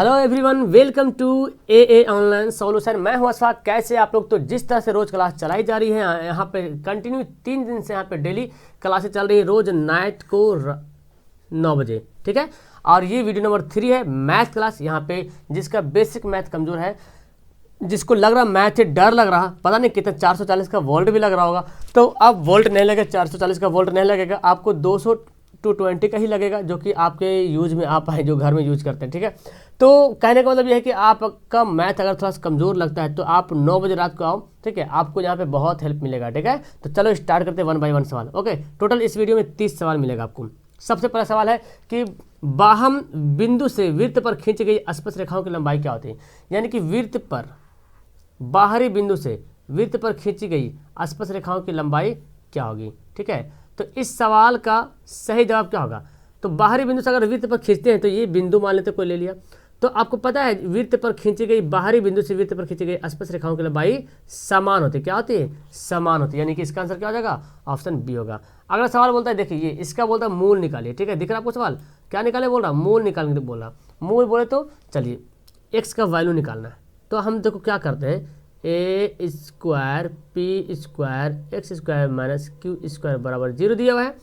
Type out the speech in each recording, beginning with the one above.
Hello everyone, welcome to a online solution. मैं हूं अशफाक। कैसे आप लोग? तो जिस तरह से रोज़ क्लास चलाई जा रही है यहाँ पे कंटिन्यू 3 दिन से यहाँ पे डेली क्लासेस चल रही है, रोज़ नाइट को 9 बजे, ठीक है। और ये वीडियो नंबर 3 है, मैथ क्लास। यहाँ पे जिसका बेसिक मैथ कमज़ोर है, जिसको लग रहा मैथ से डर लग रहा, पता नहीं कितना 440 का वोल्ट भी लग रहा होगा, तो अब वोल्ट नहीं लगेगा, 440 का वोल्ट नहीं लगेगा, आपको 220 का ही लगेगा, जो कि आपके यूज में आप आए, जो घर में यूज करते हैं, ठीक है। तो कहने का मतलब यह है कि आपका मैथ अगर थोड़ा सा कमज़ोर लगता है तो आप 9 बजे रात को आओ, ठीक है। आपको यहाँ पे बहुत हेल्प मिलेगा, ठीक है। तो चलो स्टार्ट करते हैं 1 बाय 1 सवाल। ओके, टोटल इस वीडियो में 30 सवाल मिलेगा आपको। सबसे पहला सवाल है कि बाह्य बिंदु से वृत्त पर खींची गई स्पर्श रेखाओं की लंबाई क्या होती है। यानी कि वृत्त पर बाहरी बिंदु से वृत्त पर खींची गई स्पर्श रेखाओं की लंबाई क्या होगी, ठीक है। तो इस सवाल का सही जवाब क्या होगा? तो बाहरी बिंदु से अगर वृत्त पर खींचते हैं तो ये बिंदु मान लेते, कोई ले लिया, तो आपको पता है वृत्त पर खींची गई, बाहरी बिंदु से वृत्त पर खींची गई स्पर्श रेखाओं की लंबाई समान होती है। क्या होती है? समान होती है। यानी कि इसका आंसर क्या हो जाएगा? ऑप्शन बी होगा। अगला सवाल बोलता है, देखिए ये इसका बोलता है मूल निकालिए, ठीक है। दिख रहा है आपको सवाल? क्या निकाले बोल रहा? मूल निकालने बोल रहा। मूल बोले तो चलिए एक्स का वैल्यू निकालना है। तो हम देखो क्या करते हैं, a square p square x square minus q square बराबर 0 दिया हुआ है।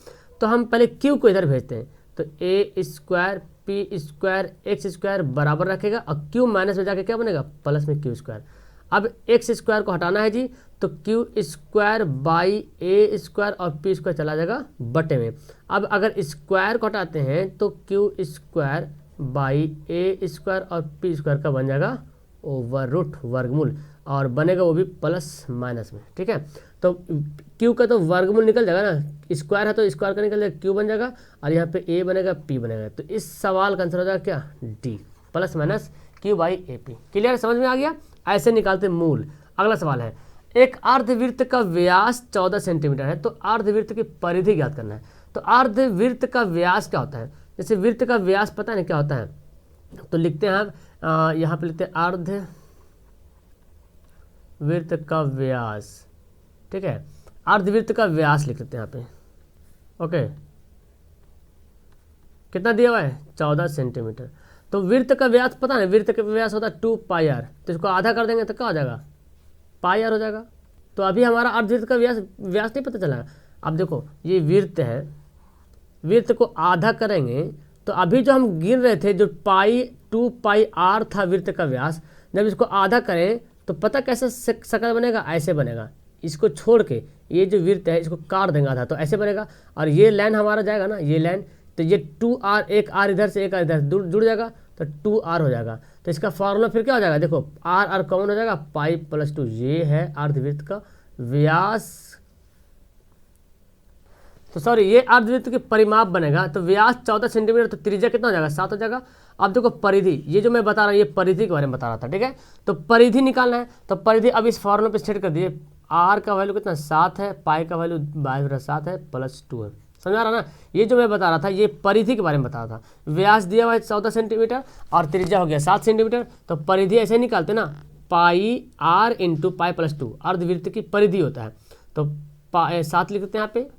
तो हम पहले क्यू को इधर भेजते हैं, तो a square p square x square बराबर रखेगा और क्यू माइनस में जाके क्या बनेगा? प्लस में क्यू स्क्वायर। अब एक्स स्क्वायर को हटाना है जी, तो Q square by A square और पी स्क्वायर चला जाएगा बटे में। अब अगर स्क्वायर को हटाते हैं तो Q square by A square और पी स्क्वायर का बन जाएगा ओवर रूट वर्गमूल, और बनेगा वो भी प्लस माइनस में, ठीक है। तो क्यू का तो वर्गमूल निकल जाएगा ना, स्क्वायर है तो स्क्वायर का निकल जाएगा, क्यू बन जाएगा, और यहाँ पे ए बनेगा पी बनेगा। तो इस सवाल का आंसर हो जाएगा क्या? D, plus minus Q by A P. Clear, समझ में आ गया? ऐसे निकालते मूल। अगला सवाल है, एक अर्धवृत्त का व्यास 14 सेंटीमीटर है, तो अर्धवृत्त की परिधि ज्ञात करना है। तो अर्धवृत्त का व्यास क्या होता है? जैसे वृत्त का व्यास पता है ना क्या होता है, तो लिखते हैं आप यहाँ पे लिखते हैं अर्धवृत्त का व्यास, ठीक है। अर्धवृत्त का व्यास लिख लेते हैं यहाँ पे। ओके, कितना दिया हुआ है? 14 सेंटीमीटर। तो वृत्त का व्यास पता है, वृत्त का व्यास होता है 2πr, तो इसको आधा कर देंगे तो क्या हो जाएगा? πr हो जाएगा। तो अभी हमारा अर्धवृत्त का व्यास नहीं पता चला। अब देखो ये वृत्त है, वृत्त को आधा करेंगे तो अभी जो हम गिन रहे थे, जो 2πr था वृत्त का व्यास, जब इसको आधा करें तो पता कैसे शक्ल बनेगा? ऐसे बनेगा। इसको छोड़ के ये जो वृत्त है इसको काट देंगे आधा, तो ऐसे बनेगा। और ये लाइन हमारा जाएगा ना, ये लाइन, तो ये 2r, एक r इधर से एक r इधर जुड़ जाएगा, तो 2r हो जाएगा। तो इसका फॉर्मूला फिर क्या हो जाएगा? देखो r कॉमन हो जाएगा, पाई प्लस 2। ये है अर्धवृत्त का व्यास, तो सॉरी ये अर्धवृत्त के परिमाप बनेगा। तो व्यास 14 सेंटीमीटर, तो त्रिज्या कितना हो जाएगा? 7 हो जाएगा। अब देखो परिधि, ये जो मैं बता रहा हूँ ये परिधि के बारे में बता रहा था, ठीक है। तो परिधि निकालना है, तो परिधि अब इस फॉर्मूला पे सेट कर दिए। आर का वैल्यू कितना? 7 है, पाई का वैल्यू 7 है, प्लस 2 है। समझ आ रहा ना? ये जो मैं बता रहा था ये परिधि के बारे में बता रहा था। व्यास दिया हुआ है 14 सेंटीमीटर और त्रिज्या हो गया 7 सेंटीमीटर, तो परिधि ऐसे निकालते ना, पाई आर इंटू पाई प्लस 2 अर्धवृत्त की परिधि होता है। तो 7 लिख देते हैं यहाँ पे।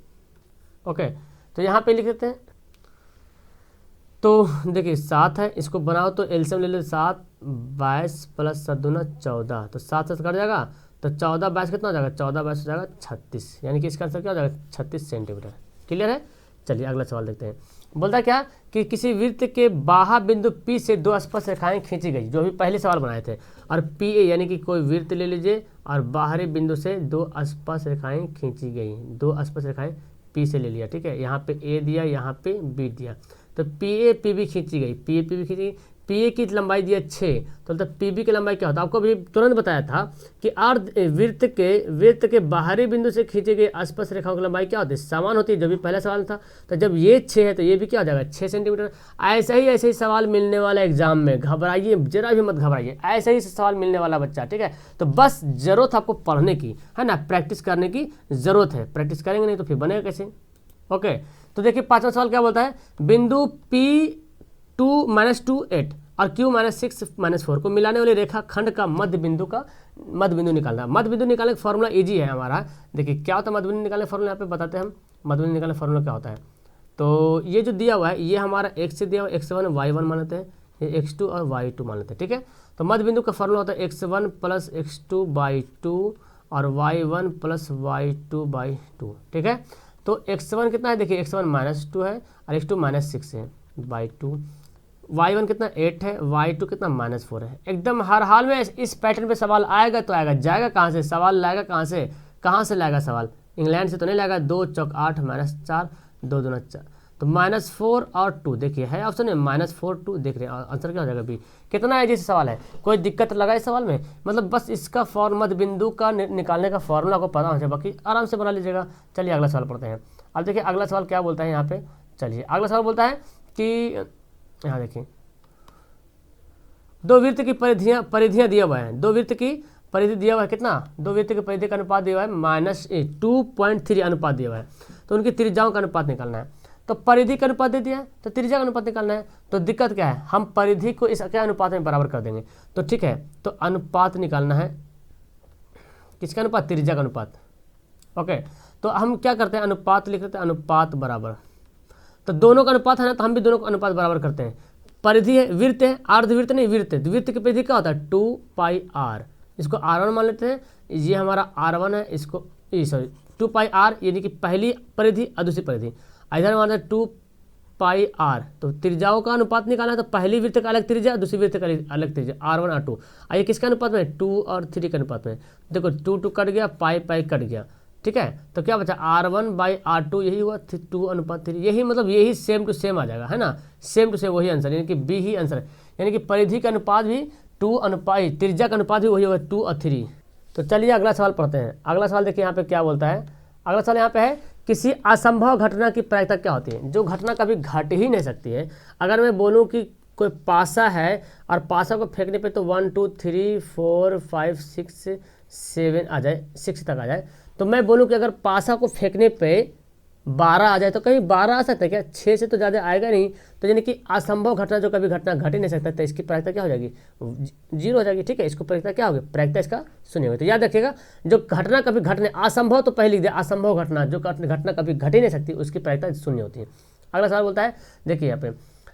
ओके, तो यहाँ पे लिख देते हैं। तो देखिए 7 है, इसको बनाओ तो एलसीएम ले लो, 7 22 प्लस 7 दूना 14, तो 7 से कट जाएगा, तो 14 22 कितना हो जाएगा? 14 22 हो जाएगा 36, यानी कि इसका आंसर क्या हो जाएगा? 36 सेंटीमीटर। क्लियर है? चलिए अगला सवाल देखते हैं। बोलता है क्या कि किसी वृत्त के बाह्य बिंदु P से 2 स्पर्श रेखाएं खींची गई, जो अभी पहले सवाल बनाए थे। और PA यानी कि कोई वृत्त ले लीजिए और बाहरी बिंदु से 2 स्पर्श रेखाएं खींची गई, 2 स्पर्श रेखाएं P से ले लिया, ठीक है। यहाँ पे A दिया, यहाँ पे B दिया, तो PA PB खींची गई, PA PB खींची गई। PA की लंबाई दिया 6, तो मतलब PB की लंबाई क्या होता है? आपको अभी तुरंत बताया था कि वृत्त के बाहरी बिंदु से खींची गई स्पर्श रेखाओं की लंबाई क्या होती है? समान होती है, जो भी पहला सवाल था। तो जब ये 6 है तो ये भी क्या हो जाएगा? 6 सेंटीमीटर। ऐसे ही सवाल मिलने वाला एग्जाम में, घबराइए जरा भी मत घबराइए, ऐसे ही सवाल मिलने वाला बच्चा, ठीक है। तो बस जरूरत आपको पढ़ने की है ना, प्रैक्टिस करने की जरूरत है। प्रैक्टिस करेंगे नहीं तो फिर बनेगा कैसे? ओके, तो देखिए 5वां सवाल क्या बोलता है, बिंदु P2 -2 8 और Q -6 -4 को मिलाने वाली रेखा खंड का मध्य बिंदु निकालना। मध्य बिंदु निकालने का फॉर्मूला इजी है हमारा। देखिए क्या होता है मध्य बिंदु निकालने का फॉर्मूला, यहाँ पे बताते हैं हम मध्य बिंदु निकालने का फॉर्मूला क्या होता है। तो ये जो दिया हुआ है ये हमारा x से दिया हुआ है, x1 y1 मानते हैं, ये x2 और y2 मान लेते हैं, ठीक है। तो मध्य बिंदु का फॉर्मूला होता है x1 प्लस x2/2 और y1 प्लस y2/2, ठीक है। तो x1 कितना है, देखिए x1 -2 है और x2 -6 है बाई 2, y1 कितना 8 है, y2 कितना -4 है। एकदम हर हाल में इस पैटर्न पे सवाल आएगा तो आएगा, जाएगा कहाँ से, सवाल लाएगा कहाँ से लाएगा सवाल, इंग्लैंड से तो नहीं लाएगा। 2 चौक 8 -4 2 दूना 4, तो -4 और 2 देखिए है ऑप्शन में -4 2, देख रहे हैं आंसर क्या हो जाएगा बी। कितना है जैसे सवाल है, कोई दिक्कत लगा इस सवाल में, मतलब बस इसका मध्य बिंदु का निकालने का फॉर्मूला को पता होना चाहिए, बाकी आराम से बना लीजिएगा। चलिए अगला सवाल पढ़ते हैं। अब देखिए अगला सवाल क्या बोलता है यहाँ पे, चलिए अगला सवाल बोलता है कि यहाँ देखिए दो वृत्त की परिधियाँ दिया हुआ है, दो वृत्त की परिधि दिया हुआ है, कितना, दो वृत्त की परिधि का अनुपात दिया हुआ है -2.3 अनुपात दिया हुआ है, तो उनकी त्रिज्याओं का अनुपात निकालना है। तो परिधि का अनुपात दे दिया है तो त्रिज्या का अनुपात निकालना है। तो दिक्कत क्या है, हम परिधि को इस क्या अनुपात में बराबर कर देंगे, तो ठीक है। तो अनुपात निकालना है, किसका अनुपात, त्रिज्या का अनुपात, ओके। तो हम क्या करते हैं, अनुपात लिख लेते हैं, अनुपात बराबर, तो दोनों का अनुपात है ना, तो हम भी दोनों का अनुपात बराबर करते हैं। परिधि है, वृत्त है, अर्धवृत्त नहीं वृत्त है, वृत्त की परिधि क्या होता है 2πr, इसको r1 मान लेते हैं, ये हमारा r1 है, इसको सॉरी 2πr यानी कि पहली परिधि और दूसरी परिधि, इधर मान लेते 2πr। तो त्रिज्याओं का अनुपात निकालना है, तो पहली वृत्त का अलग त्रिज्या, दूसरी वृत्त का अलग त्रिज्या, r1 और 2। आइए किसका अनुपात में, 2 और 3 के अनुपात में, देखो 2 कट गया, पाई कट गया, ठीक है। तो क्या बचा r1/r2, यही हुआ 2:3, यही मतलब यही सेम टू सेम आ जाएगा, है ना, सेम टू सेम वही आंसर, यानी कि बी ही आंसर है, यानी कि परिधि का अनुपात भी 2 त्रिज्या का अनुपात भी वही होगा 2 और 3। तो चलिए अगला सवाल पढ़ते हैं। अगला सवाल देखिए यहाँ पे क्या बोलता है, अगला सवाल यहाँ पे है किसी असंभव घटना की प्रायिकता क्या होती है, जो घटना कभी घट ही नहीं सकती है। अगर मैं बोलूँ कि कोई पासा है और पासा को फेंकने पे तो 1 2 3 4 5 6 7 आ जाए, 6 तक आ जाए, तो मैं बोलूँ कि अगर पासा को फेंकने पे 12 आ जाए, तो कहीं 12 आ सकता है क्या, 6 से तो ज़्यादा आएगा नहीं, तो यानी कि असंभव घटना जो कभी घटना घट ही नहीं सकता, तो इसकी प्रायिकता क्या हो जाएगी, 0 हो जाएगी, ठीक है। इसको प्रायिकता क्या होगी, प्रायिकता इसका 0 होगी। तो याद रखिएगा, जो घटना कभी घटने, असंभव तो पहले लिख दिया, असंभव घटना जो घटना कभी घट ही नहीं सकती, उसकी प्रायिकता 0 होती है। अगला सवाल बोलता है, देखिए यहाँ पे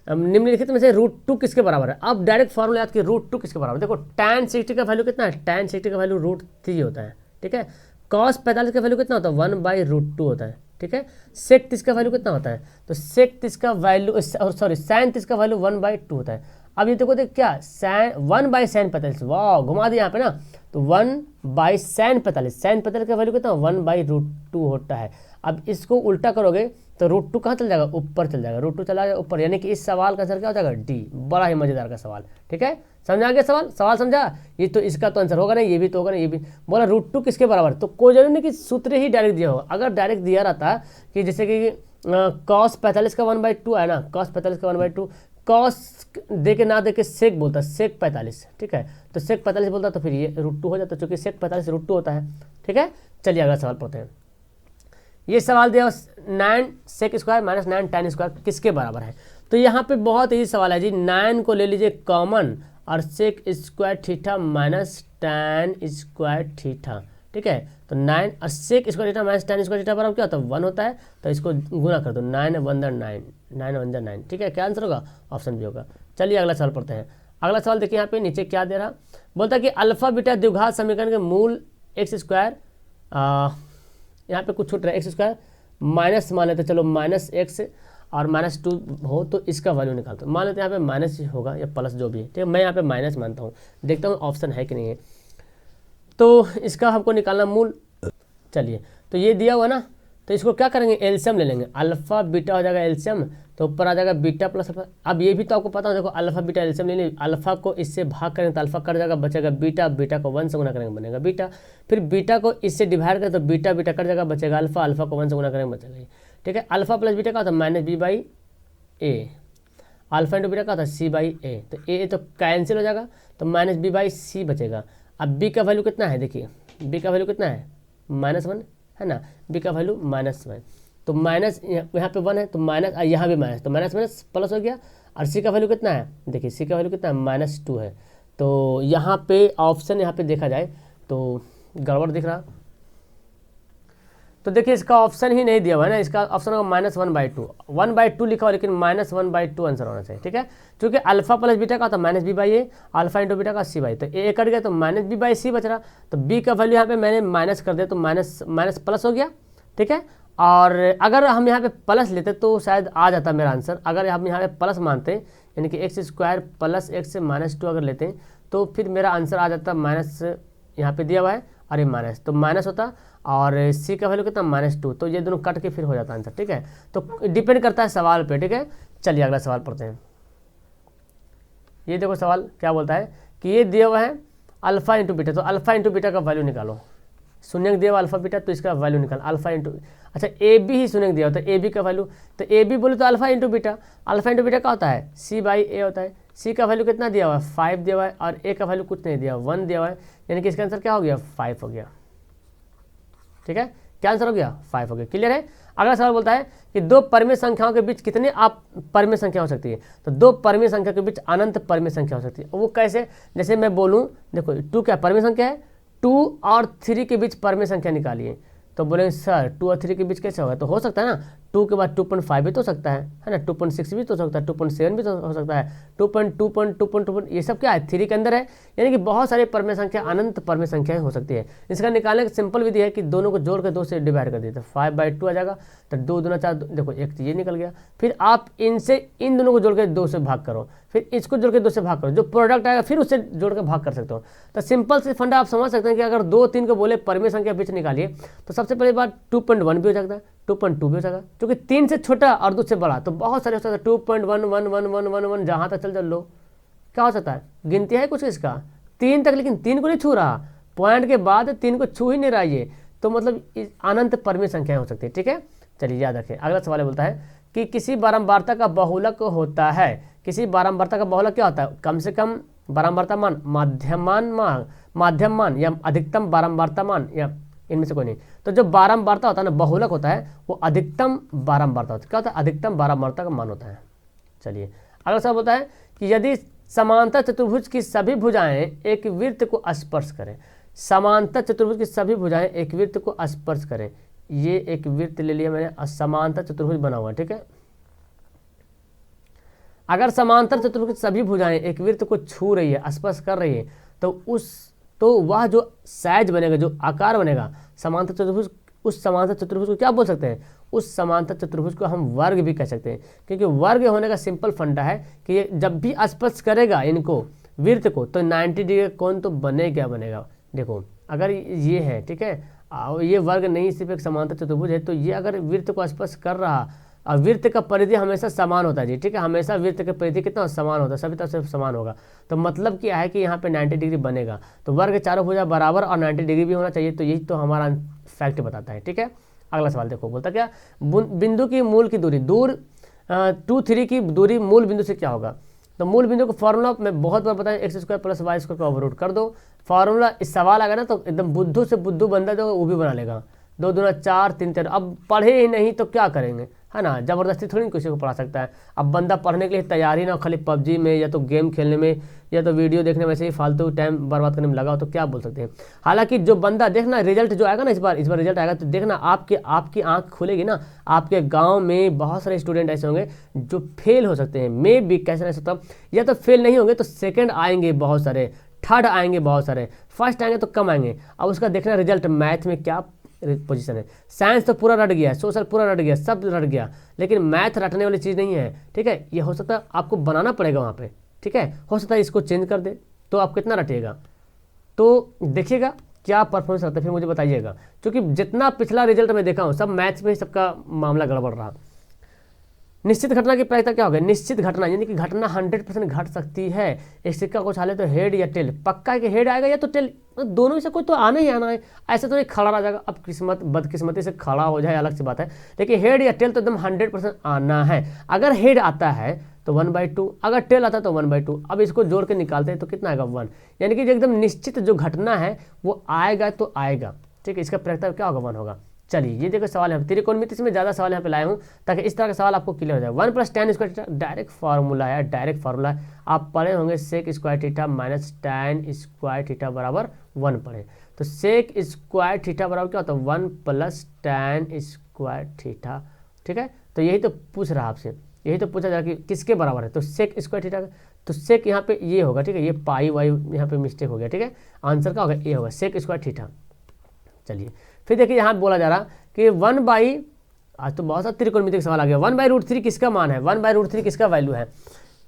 निम्नलिखित में से √2 किसके बराबर है। अब डायरेक्ट फॉर्मूला याद कि √2 किसके बराबर, देखो tan 60 का वैल्यू कितना है, tan 60 का वैल्यू √3 होता है, ठीक है। cos 45 का वैल्यू कितना होता है, 1/√2 होता है, ठीक है। sec 30 का वैल्यू कितना होता है, तो sec 30 का वैल्यू सॉरी sin 30 का वैल्यू 1/2 होता है। अब ये देखो देख क्या 1/sin 45, वाह घुमा दिया यहाँ पे ना, तो 1/sin 45, sin 45 का वैल्यू कितना 1/√2 होता है। अब इसको उल्टा करोगे तो √2 कहाँ चल जाएगा, ऊपर चल जाएगा, √2 चला जाएगा ऊपर, यानी कि इस सवाल का आंसर क्या हो जाएगा, डी। बड़ा ही मजेदार का सवाल, ठीक है, समझा गया सवाल समझा। ये तो इसका तो आंसर होगा ना, ये भी तो होगा ना, ये भी बोला √2 किसके बराबर, तो कोई जरूरी नहीं कि सूत्र ही डायरेक्ट दिया होगा। अगर डायरेक्ट दिया रहता कि जैसे कि cos 45 का 1/2 है ना, cos 45 का 1/2, cos दे के ना दे के सेक बोलता है, सेक 45, ठीक है। तो सेक 45 बोलता तो फिर ये √2 हो जाता, चूंकि सेक 45 √2 होता है, ठीक है। चलिए अगला सवाल पढ़ते हैं। ये सवाल दिया 9 sec स्क्वायर - 9 tan स्क्वायर किसके बराबर है। तो यहाँ पे बहुत ही सवाल है जी, 9 को ले लीजिए कॉमन और sec square theta minus tan square theta, ठीक है। तो 9 और sec square theta minus tan square theta बराबर क्या होता है, 1 होता है, तो इसको गुना कर दो, 9 1 9 9 1 9, ठीक है। क्या आंसर होगा, ऑप्शन बी होगा। चलिए अगला सवाल पढ़ते हैं। अगला सवाल देखिए यहाँ पे नीचे क्या दे रहा, बोलता है कि अल्फा बीटा द्विघात समीकरण के मूल x स्क्वायर, यहाँ पे कुछ छूट रहा है, x स्क्वायर माइनस मान लेते, चलो -x और -2 हो तो इसका वैल्यू निकालता हूँ, मान लेते हैं यहाँ पे माइनस होगा या प्लस जो भी है, ठीक है। मैं यहाँ पे माइनस मानता हूँ, देखता हूँ ऑप्शन है कि नहीं है, तो इसका हमको निकालना मूल। चलिए तो ये दिया हुआ ना, तो इसको क्या करेंगे, एलसीएम ले लेंगे, अल्फा बीटा हो जाएगा एलसीएम, तो ऊपर आ जाएगा बीटा प्लस अल्फा। अब ये भी तो आपको पता है, देखो अल्फा बीटा एलसीएम ले लेंगे, अल्फा को इससे भाग करेंगे तो अल्फा कट जाएगा, बचेगा बीटा, बीटा को 1 से गुना करेंगे बनेगा बीटा, फिर बीटा को इससे डिवाइड करें तो बीटा बीटा कट जाएगा, बचेगा अल्फा, अल्फा को 1 से गुना करेंगे बचेगा ये, ठीक है। अल्फा प्लस बीटा का होता है -b/a, अल्फा इंटू बीटा का होता है c/a, तो a तो कैंसिल हो जाएगा, तो -b/c बचेगा। अब b का वैल्यू कितना है, देखिए b का वैल्यू कितना है -1 है ना, b का वैल्यू -1, तो माइनस यहाँ पे 1 है, तो माइनस यहाँ भी माइनस, तो माइनस माइनस प्लस हो गया। और c का वैल्यू कितना है, देखिए c का वैल्यू कितना है -2 है, तो यहाँ पे ऑप्शन यहाँ पे देखा जाए तो गड़बड़ दिख रहा, तो देखिए इसका ऑप्शन ही नहीं दिया हुआ है ना, इसका ऑप्शन होगा -1/2, 1/2 लिखा हुआ लेकिन -1/2 आंसर होना चाहिए, ठीक है। क्योंकि अल्फा प्लस बीटा का तो -b/a, अल्फा इंटू बीटा का c/, तो a कट गया तो -b/c बच रहा, तो b का वैल्यू यहाँ पे मैंने माइनस कर दिया तो माइनस प्लस हो गया, ठीक है। और अगर हम यहाँ पे प्लस लेते तो शायद आ जाता मेरा आंसर, अगर हम यहाँ पे प्लस मानते हैं यानी कि x² + x से -2 अगर लेते हैं तो फिर मेरा आंसर आ जाता माइनस, यहाँ पे दिया हुआ है और ये माइनस, तो माइनस होता और c का वैल्यू कितना -2, तो ये दोनों कट के फिर हो जाता आंसर, ठीक है। तो डिपेंड करता है सवाल पे, ठीक है। चलिए अगला सवाल पढ़ते हैं। ये देखो सवाल क्या बोलता है कि ये दिया हुआ है अल्फा इंटू बीटा, तो अल्फा इंटू बीटा का वैल्यू निकालो। शून्य दिया हुआ अल्फा बीटा, तो इसका वैल्यू निकाल अल्फा इंटू, अच्छा ए बी ही शून्य दिया होता है, ए बी का वैल्यू, तो ए बी बोले तो alpha into beta, alpha into beta का होता है c/a होता है। c का वैल्यू कितना दिया हुआ है 5 दिया हुआ है और a का वैल्यू कुछ नहीं दिया 1 दिया हुआ है, यानी कि इसका आंसर क्या हो गया 5 हो गया, ठीक है। क्या आंसर हो गया 5 हो गया, क्लियर है। अगला सवाल बोलता है कि दो परिमेय संख्याओं के बीच कितने आप परिमेय संख्या हो सकती है, तो दो परिमेय संख्या के बीच अनंत परिमेय संख्या हो सकती है। वो कैसे, जैसे मैं बोलूँ देखो 2 क्या परिमेय संख्या है, 2 और 3 के बीच परिमेय संख्या निकालिए, तो बोलेंगे सर 2 और 3 के बीच कैसे होगा, तो हो सकता है ना 2 के बाद 2.5 भी तो हो सकता है ना, 2.6 भी तो हो सकता है, 2.7 भी तो हो सकता है, 2.2, ये सब क्या है 3 के अंदर है, यानी कि बहुत सारे परिमेय संख्या अनंत परिमेय संख्याएं हो सकती है। इसका निकालने की सिंपल विधि है कि दोनों को जोड़ कर 2 से डिवाइड कर दिए तो 5/2 आ जाएगा, तो 2 दूना 4, देखो एक ये निकल गया, फिर आप इनसे इन दोनों को जोड़ कर 2 से भाग करो, फिर इसको जोड़ के 2 से भाग करो, जो प्रोडक्ट आएगा फिर उससे जोड़ कर भाग कर सकते हो। तो सिंपल से फंडा आप समझ सकते हैं कि अगर 2, 3 को बोले परिमेय संख्या बीच निकालिए तो सबसे पहली बात 2.1 भी हो सकता है, 2.2 भी हो सकता है, क्योंकि 3 से छोटा और 2 से बड़ा तो बहुत सारे हो सकता है, 2.11111 जहाँ तक चल लो, क्या हो सकता है, गिनती है कुछ इसका 3 तक, लेकिन 3 को नहीं छू रहा, पॉइंट के बाद 3 को छू ही नहीं रहा ये, तो मतलब अनंत परिमेय संख्याएं हो सकती है, ठीक है। चलिए याद रखें। अगला सवाल बोलता है कि किसी बारंबारता का बहुलक होता है, किसी बारंबारता का बहुलक क्या होता है, कम से कम बारंबारता मान, माध्यम मान या अधिकतम बारंबारता मान, या इनमें से कोई नहीं। तो जो बारंबारता होता है ना, बहुलक होता है, वो अधिकतम बारंबारता होता है, क्या होता है, अधिकतम बारंबारता का मान होता है। चलिए अगला सवाल होता है कि यदि समांतर चतुर्भुज की सभी भुजाएं एक वृत्त को स्पर्श करें, समांतर चतुर्भुज की सभी भुजाएं एक वृत्त को स्पर्श करें, ये एक वृत्त ले लिया मैंने, समांतर चतुर्भुज बना हुआ है, ठीक है। अगर समांतर चतुर्भुज की सभी भुजाएं एक वृत्त को छू रही है, स्पर्श कर रही है, तो वह जो साइज बनेगा, जो आकार बनेगा समांतर चतुर्भुज, उस समांतर चतुर्भुज को क्या बोल सकते हैं, उस समांतर चतुर्भुज को हम वर्ग भी कह सकते हैं, क्योंकि वर्ग होने का सिंपल फंडा है कि ये जब भी स्पर्श करेगा इनको वृत्त को तो 90 डिग्री का कोण तो बनेगा। देखो अगर ये है, ठीक है, ये वर्ग नहीं सिर्फ एक समांतर चतुर्भुज है, तो ये अगर वृत्त को स्पर्श कर रहा, और वृत्त का परिधि हमेशा समान होता है जी, ठीक है, हमेशा वृत्त का परिधि कितना समान होता है, सभी तरफ से समान होगा, तो मतलब क्या है कि यहाँ पे 90 डिग्री बनेगा, तो वर्ग चारों भुजा बराबर और 90 डिग्री भी होना चाहिए, तो यही तो हमारा फैक्ट बताता है, ठीक है। अगला सवाल देखो, बोलता क्या, बिंदु की मूल की दूरी, 2, 3 की दूरी मूल बिंदु से क्या होगा, तो मूल बिंदु को फॉर्मूला मैं बहुत बार बताया, x² + y² का ओवररूट कर दो, फॉर्मूला इस सवाल आएगा ना तो एकदम बुद्धू से बुद्धू बंदा जो वो भी बना लेगा, 2 दूना 4, 3 13, अब पढ़े ही नहीं तो क्या करेंगे, है ना, जबरदस्ती थोड़ी किसी को पढ़ा सकता है। अब बंदा पढ़ने के लिए तैयार ही ना, खाली पबजी में या तो गेम खेलने में या तो वीडियो देखने में ऐसे ही फालतू टाइम बर्बाद करने में लगा हो, तो क्या बोल सकते हैं। हालांकि जो बंदा देखना रिजल्ट जो आएगा ना, इस बार रिजल्ट आएगा तो देखना आपकी आंख खुलेगी ना, आपके गाँव में बहुत सारे स्टूडेंट ऐसे होंगे जो फेल हो सकते हैं, मे भी कैसे नहीं सकता, या तो फेल नहीं होंगे तो सेकेंड आएंगे बहुत सारे, थर्ड आएंगे बहुत सारे, फर्स्ट आएंगे तो कम आएंगे। अब उसका देखना रिजल्ट मैथ में क्या पोजीशन है, साइंस तो पूरा रट गया, सोशल पूरा रट गया, सब रट गया, लेकिन मैथ रटने वाली चीज़ नहीं है, ठीक है। ये हो सकता है आपको बनाना पड़ेगा वहाँ पे, ठीक है, हो सकता है इसको चेंज कर दे तो आप कितना रटिएगा, तो देखिएगा क्या परफॉर्मेंस रहता है, फिर मुझे बताइएगा, क्योंकि जितना पिछला रिजल्ट मैं देखा हूँ सब मैथ्स में ही सबका मामला गड़बड़ रहा। निश्चित घटना की प्रायिकता क्या होगा, निश्चित घटना यानी कि घटना 100% घट सकती है, एक सिक्का को उछाले तो हेड या टेल, पक्का है कि हेड आएगा या तो टेल, दोनों में से कोई तो आना ही आना है, ऐसे तो नहीं खड़ा रह जाएगा। अब किस्मत बदकिस्मती से खड़ा हो जाए अलग सी बात है, लेकिन हेड या टेल तो एकदम 100% आना है। अगर हेड आता है तो 1/2, अगर टेल आता है तो 1/2। अब इसको जोड़ के निकालते हैं तो कितना आएगा 1, यानी कि एकदम निश्चित जो घटना है वो आएगा तो आएगा, ठीक है, इसका प्रायिकता क्या होगा 1 होगा। चलिए ये देखो सवाल है, त्रिकोणमिति में ज़्यादा सवाल यहाँ पे लाए हूँ ताकि इस तरह का सवाल आपको क्लियर हो जाए। 1 + tan square theta direct formula है, डायरेक्ट फार्मूला है, आप पढ़े होंगे sec² theta - tan square theta बराबर 1 पढ़े, तो सेक स्क्वायर थीटा बराबर क्या होता है 1 प्लस टैन स्क्वायर थीटा। ठीक है, तो यही तो पूछ रहा आपसे, यही तो पूछा जा रहा कि किसके बराबर है, तो सेक स्क्वायर थीटा। तो सेक यहाँ पे ये होगा, ठीक है, ये पाई वाई यहाँ पे मिस्टेक हो गया, ठीक है, आंसर का होगा ये होगा सेक स्क्वायर थीटा। चलिए फिर देखिए यहाँ बोला जा रहा कि 1 बाई, आज तो बहुत सारा त्रिकोणमिति का सवाल आ गया, 1/√3 किसका मान है, 1/√3 किसका वैल्यू है।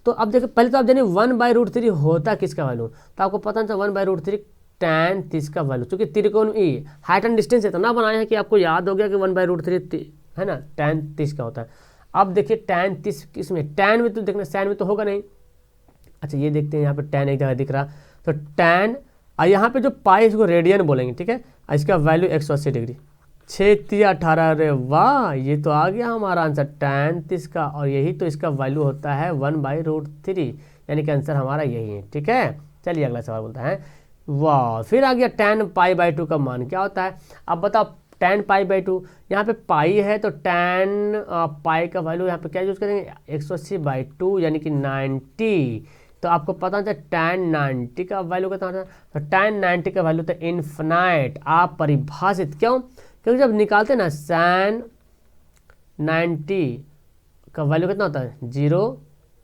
तो अब देखिए पहले तो आप जानिए 1/√3 होता किसका वैल्यू, तो आपको पता नहीं था 1/√3 टैन 30 का वैल्यू, चूंकि त्रिकोण ई हाइट एंड डिस्टेंस इतना बनाया है कि आपको याद हो गया कि 1/√3 है ना, टैन 30 का होता है। अब देखिए टैन 30 किसमें, टैन में तो देखना, सैन में तो होगा नहीं। अच्छा ये देखते हैं यहाँ पे टैन एक जगह दिख रहा, तो टैन यहाँ पे जो पाई इसको रेडियन बोलेंगे, ठीक है, इसका वैल्यू 180 डिग्री, 6×3 = 18। अरे वाह, ये तो आ गया हमारा आंसर टैन 30 का, और यही तो इसका वैल्यू होता है 1/√3, यानी कि आंसर हमारा यही है। ठीक है, चलिए अगला सवाल बोलता है, वाह फिर आ गया टैन पाई/2 का मान क्या होता है। अब बताओ टैन पाई/2, यहाँ पे पाई है तो टैन पाई का वैल्यू यहाँ पे क्या यूज़ करेंगे 180/2 यानी कि 90। तो आपको पता था टैन 90 का वैल्यू कितना था, तो टैन 90 का वैल्यू था इन्फिनाइट। आप परिभाषित क्यों, क्योंकि जब निकालते हैं ना सैन 90 का वैल्यू कितना होता है 0,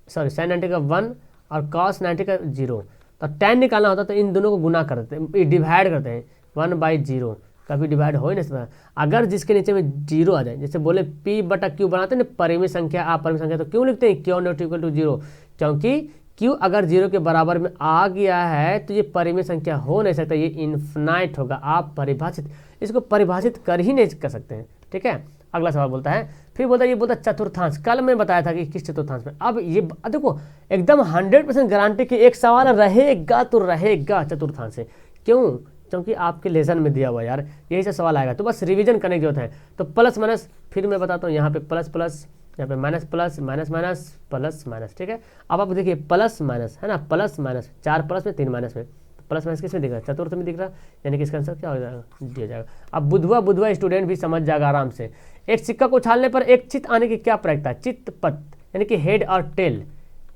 सॉरी सैन 90 का 1 और कॉस 90 का 0, तो टैन निकालना होता है तो इन दोनों को गुना करते हैं, डिवाइड करते हैं 1/0, कभी डिवाइड हो ही नहीं सकता। अगर जिसके नीचे में 0 आ जाए, जैसे बोले P/Q बनाते हैं ना परिमेय संख्या अपरिमेय संख्या, तो क्यों लिखते हैं Q ≠ = 0, क्योंकि Q अगर 0 के बराबर में आ गया है तो ये परिमेय संख्या हो नहीं सकता, ये इन्फिनाइट होगा। आप परिभाषित इसको परिभाषित कर ही नहीं कर सकते हैं। ठीक है, अगला सवाल बोलता है, फिर बोलता है ये बोलता है चतुर्थांश, कल मैं बताया था कि किस चतुर्थांश में। अब ये देखो एकदम 100% गारंटी कि एक सवाल रहेगा तो रहेगा चतुर्थांश से, क्यों, क्योंकि आपके लेसन में दिया हुआ यार यही से सवाल आएगा, तो बस रिवीजन करने की जरूरत है। तो प्लस माइनस फिर मैं बताता हूँ, यहाँ पे प्लस प्लस, यहाँ पे minus plus, minus minus, plus minus. ठीक है, अब आप देखिए प्लस माइनस है ना, प्लस माइनस 4 प्लस में 3 माइनस में, प्लस माइनस किस में दिख रहा है चतुर्थ में दिख रहा है, यानी कि इसका आंसर क्या हो जाएगा दिया जाएगा। अब बुधवा स्टूडेंट भी समझ जाएगा आराम से। एक सिक्का को उछालने पर एक चित्त आने की क्या प्रक्रिया है, चित्त पट, यानी कि हेड और टेल,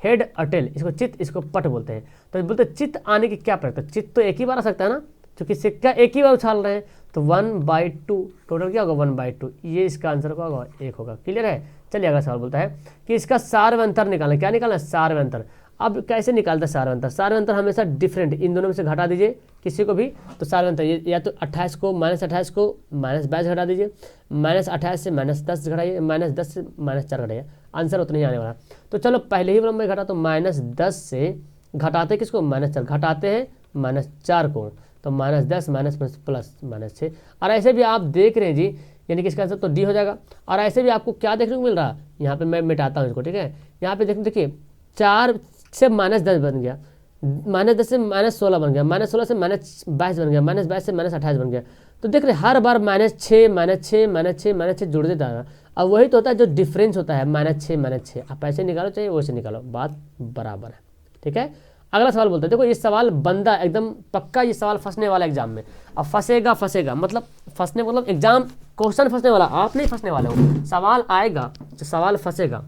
हेड और टेल, इसको चित्त इसको पट बोलते हैं। तो बोलते चित्त आने की क्या प्रक्रिया, चित्त तो एक ही बार आ सकता है ना, क्योंकि सिक्का एक ही बार उछाल रहे हैं, तो 1/2 टोटल क्या होगा 1/2, ये इसका आंसर क्या होगा 1 होगा। क्लियर है, चलिए अगला सवाल बोलता है कि इसका सारवंतर निकालना, क्या निकालना है सारवंतर। अब कैसे निकालता है सारवंतर, सारवंतर हमेशा डिफरेंट, इन दोनों में से घटा दीजिए किसी को भी, तो सारवंतर या तो 28 को -28 को -22 घटा दीजिए, -28 से -10 घटाइए, -10 से -4 घटाइए, आंसर उतना ही आने वाला। तो चलो पहले ही में घटा, तो -10 से घटाते किसको -4, घटाते हैं -4 को, तो -10 प्लस -6। और ऐसे भी आप देख रहे हैं जी, यानी कि इसका आंसर तो डी हो जाएगा। और ऐसे भी आपको क्या देखने को मिल रहा है, यहाँ पे मैं मिटाता हूँ इसको, ठीक है, यहाँ पे देखिए 4 से -10 बन गया, -10 से -16 बन गया, -16 से -22 बन गया, -22 से -28 बन गया। तो देख रहे हर बार -6 -6 जुड़ देता है। अब वही तो होता है जो डिफरेंस होता है -6 आप ऐसे निकालो चाहे वैसे निकालो, बात बराबर है। ठीक है, अगला सवाल बोलते हैं, देखो ये सवाल बंदा एकदम पक्का, ये सवाल फंसने वाला एग्जाम में। अब फंसेगा मतलब फंसने मतलब एग्जाम क्वेश्चन फंसने वाला, आप नहीं फंसने वाले हो, सवाल आएगा तो सवाल फंसेगा,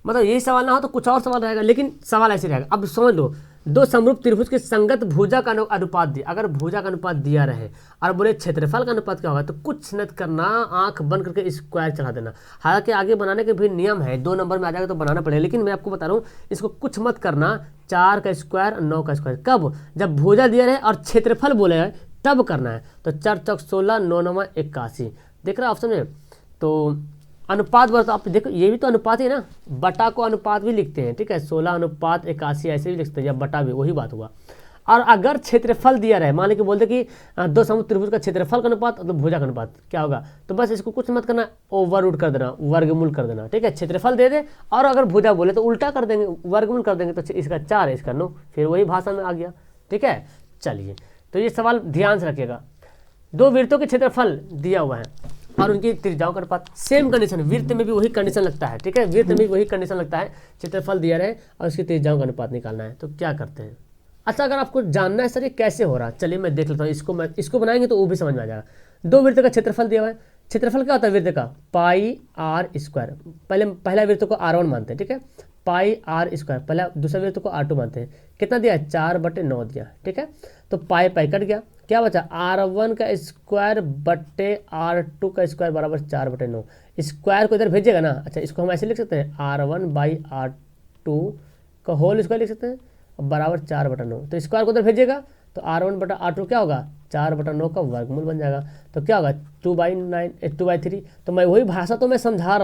मतलब यही सवाल ना हो तो कुछ और सवाल रहेगा, लेकिन सवाल ऐसे रहेगा। अब समझ लो, दो समरूप त्रिभुज के संगत भुजा का अनुपात दिया, अगर भुजा का अनुपात दिया रहे और बोले क्षेत्रफल का अनुपात क्या होगा, तो कुछ न करना, आंख बंद करके स्क्वायर चढ़ा देना। हालांकि आगे बनाने के भी नियम है, 2 नंबर में आ जाएगा तो बनाना पड़ेगा, लेकिन मैं आपको बता रहा हूँ इसको कुछ मत करना। 4 का स्क्वायर 9 का स्क्वायर, कब, जब भुजा दिया रहे और क्षेत्रफल बोले है तब करना है। तो 4 चौक 16, 9 9 81, देख रहे हो ऑप्शन में। तो अनुपात बोला तो आप देखो ये भी तो अनुपात ही ना, बटा को अनुपात भी लिखते हैं, ठीक है, 16:81 ऐसे भी लिखते हैं, या बटा भी, वही बात हुआ। और अगर क्षेत्रफल दिया रहे, मान लीजिए बोलते कि दो समरूप त्रिभुज का क्षेत्रफल का अनुपात तो भुजा का अनुपात क्या होगा, तो बस इसको कुछ मत करना, ओवर कर देना, वर्गमूल कर देना। ठीक है, क्षेत्रफल दे दे और अगर भुजा बोले तो उल्टा कर देंगे, वर्गमूल कर देंगे, तो इसका 4 है, इसका 9, फिर वही भाषा में आ गया। ठीक है, चलिए तो ये सवाल ध्यान से रखिएगा। 2 वृत्तों के क्षेत्रफल दिया हुआ है और उनकी त्रिज्याओं का अनुपात, सेम कंडीशन, वृत्त में भी वही कंडीशन लगता है। ठीक है, वृत्त में भी वही कंडीशन लगता है, क्षेत्रफल दिया रहे और उसकी त्रिज्याओं का अनुपात निकालना है, तो क्या करते हैं। अच्छा, अगर आपको जानना है सर ये कैसे हो रहा, चलिए मैं देख लेता हूँ, इसको बनाएंगे तो वो भी समझ में आ जाएगा। 2 वृत्त का क्षेत्रफल दिया हुआ है, क्षेत्रफल क्या होता है वृत्त का, πr²। पहला वृत्त को r1 मानते हैं, ठीक है, πr², पहला दूसरा वृत्त को r2 मानते हैं। कितना दिया है, 4/9 दिया। ठीक है, तो पाई कट गया, क्या बचा, R1 का स्क्वायर बट्टे R2 का स्क्वायर बराबर 4/9। स्क्वायर को इधर भेजेगा ना, अच्छा इसको हम ऐसे लिख सकते हैं R1/R2 का होल स्क्वायर लिख सकते हैं बराबर 4/9। तो स्क्वायर को इधर भेजेगा तो R1/R2 क्या होगा, 4/9 का वर्गमूल बन जाएगा। तो क्या होगा 2/3। तो मैं वही भाषा तो मैं समझा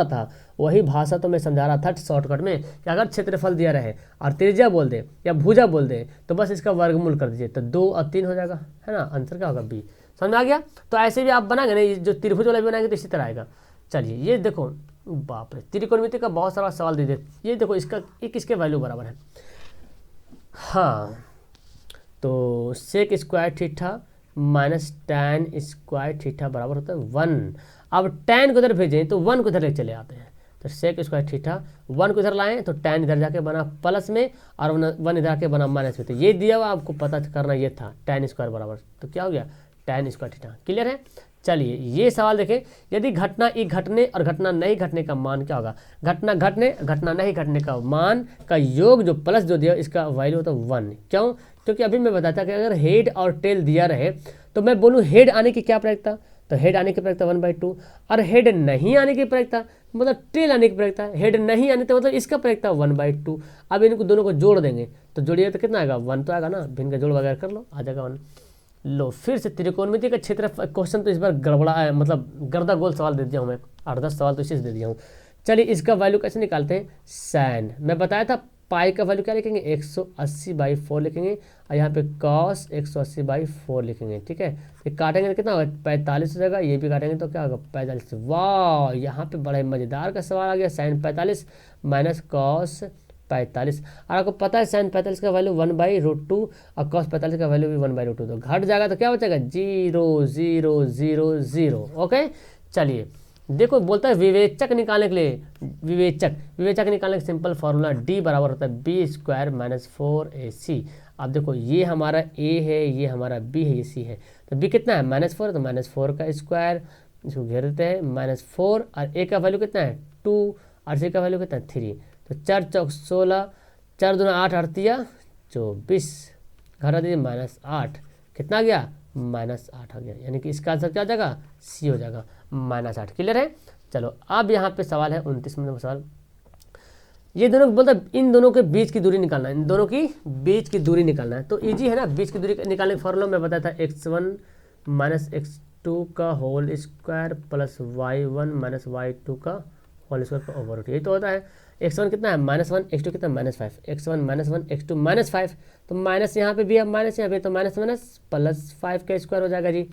रहा था शॉर्टकट में कि अगर क्षेत्रफल दिया रहे और त्रिज्या बोल दे या भुजा बोल दे तो बस इसका वर्गमूल कर दीजिए, तो 2 और 3 हो जाएगा, है ना। आंसर क्या होगा, बी। समझ में आ गया। तो ऐसे भी आप बनाएंगे ना, जो त्रिभुज वाला भी बनाएंगे तो इसी तरह आएगा। चलिए ये देखो, बाप रे, त्रिकोणमिति का बहुत सारा सवाल दे दे। ये देखो इसका किसके वैल्यू बराबर है, हाँ तो sec square theta minus tan square theta बराबर होता है 1। अब टैन को इधर भेजें तो 1 को इधर ले चले आते हैं, तो सेक स्क्वायर थीटा 1 को इधर लाएं तो टैन इधर जाके बना प्लस में और 1 इधर आके बना माइनस में। तो ये दिया हुआ आपको पता करना ये था, टैन स्क्वायर बराबर, तो क्या हो गया टैन स्क्वायर थीटा। क्लियर है। चलिए ये सवाल देखें, यदि घटना ई घटने और घटना नहीं घटने का मान क्या होगा, घटना घटने घटना नहीं घटने का मान का योग जो प्लस जो दिया इसका वैल्यू होता है 1। क्यों, क्योंकि अभी मैं बताता कि अगर हेड और टेल दिया रहे तो मैं बोलूँ हेड आने की क्या प्रायिकता, तो हेड आने की प्रायिकता 1/2 और हेड नहीं आने की प्रायिकता मतलब टेल आने की प्रायिकता, हेड नहीं आने तो मतलब इसका प्रायिकता 1/2। अब इनको दोनों को जोड़ देंगे तो जोड़िए तो कितना आएगा 1 तो आएगा ना, भिन्न का जोड़ वगैरह कर लो आ जाएगा 1। लो फिर से त्रिकोणमिति का क्षेत्र क्वेश्चन तो इस बार गड़बड़ा है, मतलब गर्दा गोल सवाल दे दिया हूँ मैं, 8-10 सवाल तो इसी से दे दिया हूँ। चलिए इसका वैल्यू कैसे निकालते हैं, साइन मैं बताया था पाई का वैल्यू क्या लिखेंगे 180/4 लिखेंगे और यहाँ पे कॉस 180/4 लिखेंगे। ठीक है, ये काटेंगे तो कितना होगा 45 हो जाएगा, ये भी काटेंगे तो क्या होगा 45। वाह यहाँ पे बड़ा मज़ेदार का सवाल आ गया, साइन 45 माइनस कॉस 45। और आपको पता है साइन 45 का वैल्यू 1/√2 और कॉस 45 का वैल्यू भी 1/√2, तो घट जाएगा तो क्या बचेगा 0 0 0 0। ओके चलिए देखो बोलता है विवेचक निकालने के लिए, विवेचक निकालने का सिंपल फार्मूला D बराबर होता है B² - 4AC। अब देखो ये हमारा A है, ये हमारा B है, ये C है, तो B कितना है -4, तो -4 का स्क्वायर, इसको घेर देते हैं -4 और A का वैल्यू कितना है 2 और C का वैल्यू कितना है 3। तो 4 चौक 16, 4 दूना 8 8 24, घटा दीजिए -8, कितना गया -8 हो गया, यानी कि इसका आंसर क्या हो जाएगा C हो जाएगा -8। क्लियर है। चलो अब यहाँ पे सवाल है 29 नंबर सवाल, ये दोनों बोलता है इन दोनों के बीच की दूरी निकालना है, इन दोनों की बीच की दूरी निकालना है। तो इजी है ना, बीच की दूरी निकालने का फॉर्मूला मैं बताया था x1 - x2 का whole square plus y1 - y2 का होल स्क्वायर का ओवर, यही तो होता है। x1 कितना है -1, x2 कितना है -5, x1 -1 x2 -5, तो माइनस यहाँ पे भी है माइनस यहाँ पे, तो माइनस +5 का स्क्वायर हो जाएगा जी।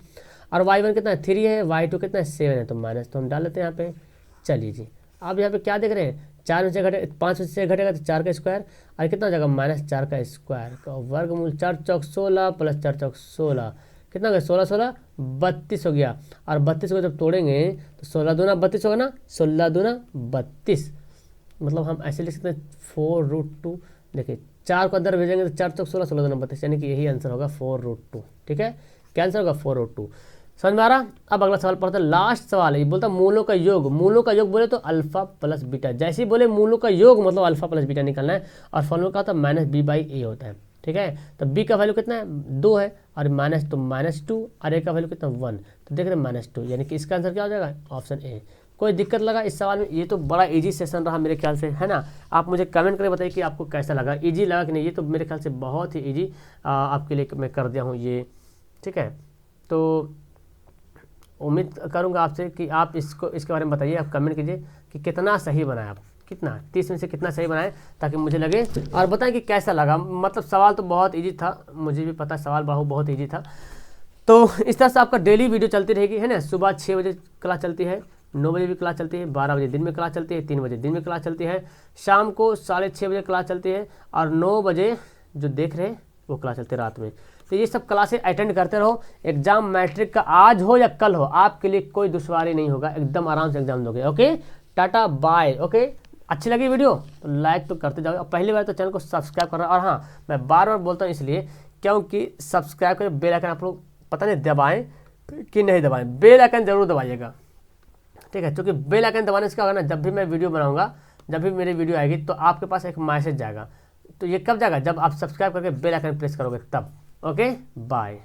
और y1 कितना है 3 है, y2 कितना है 7 है, तो माइनस तो हम डाल लेते हैं यहाँ पे। चलिए जी अब यहाँ पे क्या देख रहे हैं 4 में से घटे 5 में से घटेगा तो 4 का स्क्वायर और कितना हो जाएगा -4 का स्क्वायर का वर्गमूल, 4 चौक 16 प्लस 4 चौक 16 कितना हो गया 16 16 32 हो गया। और 32 को जब तोड़ेंगे तो 16 दूना 32 होगा ना, 16 दूना 32, मतलब हम ऐसे लिख सकते हैं 4√2। देखिए 4 को अंदर भेजेंगे तो 4 चौक 16 16 दूना 32, यानी कि यही आंसर होगा 4√2। ठीक है, क्या आंसर होगा 4√2। समझ में आ रहा। अब अगला सवाल पढ़ते हैं, लास्ट सवाल है, ये बोलता है मूलों का योग, मूलों का योग बोले तो अल्फा प्लस बीटा, जैसे ही बोले मूलों का योग मतलब अल्फा प्लस बीटा निकालना है और फॉर्मूला का होता है -b/a होता है। ठीक है, तो b का वैल्यू कितना है 2 है और माइनस तो -2 और a का वैल्यू कितना 1, तो देख रहे हैं -2, यानी कि इसका आंसर क्या हो जाएगा ऑप्शन ए। कोई दिक्कत लगा इस सवाल में, ये तो बड़ा इजी सेशन रहा मेरे ख्याल से, है ना। आप मुझे कमेंट करके बताइए कि आपको कैसा लगा, इजी लगा कि नहीं। ये तो मेरे ख्याल से बहुत ही इजी आपके लिए मैं कर दिया हूँ ये। ठीक है, तो उम्मीद करूंगा आपसे कि आप इसके बारे में बताइए, आप कमेंट कीजिए कि कितना सही बनाया आप, कितना 30 में से कितना सही बनाए, ताकि मुझे लगे, और बताएं कि कैसा लगा। मतलब सवाल तो बहुत इजी था, मुझे भी पता सवाल बहुत इजी था। तो इस तरह से आपका डेली वीडियो चलती रहेगी, है ना। सुबह 6 बजे क्लास चलती है, 9 बजे भी क्लास चलती है, 12 बजे दिन में क्लास चलती है, 3 बजे दिन में क्लास चलती है, शाम को 6:30 बजे क्लास चलती है और 9 बजे जो देख रहे हैं वो क्लास चलती है रात में। तो ये सब क्लासेस अटेंड करते रहो। एग्जाम मैट्रिक का आज हो या कल हो, आपके लिए कोई दुश्वारी नहीं होगा, एकदम आराम से एग्जाम दोगे। Okay, tata bye. ओके, अच्छी लगी वीडियो तो लाइक तो करते जाओ, पहली बार तो चैनल को सब्सक्राइब करना। और हाँ, मैं बार बार बोलता हूँ इसलिए क्योंकि सब्सक्राइब कर बेल आइकन आप लोग पता नहीं दबाएं कि नहीं दबाएं, बेल आइकन जरूर दबाइएगा। ठीक है, क्योंकि बेल आइकन दबाने से क्या होगा ना, जब भी मैं वीडियो बनाऊंगा, जब भी मेरी वीडियो आएगी तो आपके पास एक मैसेज जाएगा। तो ये कब जाएगा, जब आप सब्सक्राइब करके बेल आइकन प्रेस करोगे तब। Okay bye.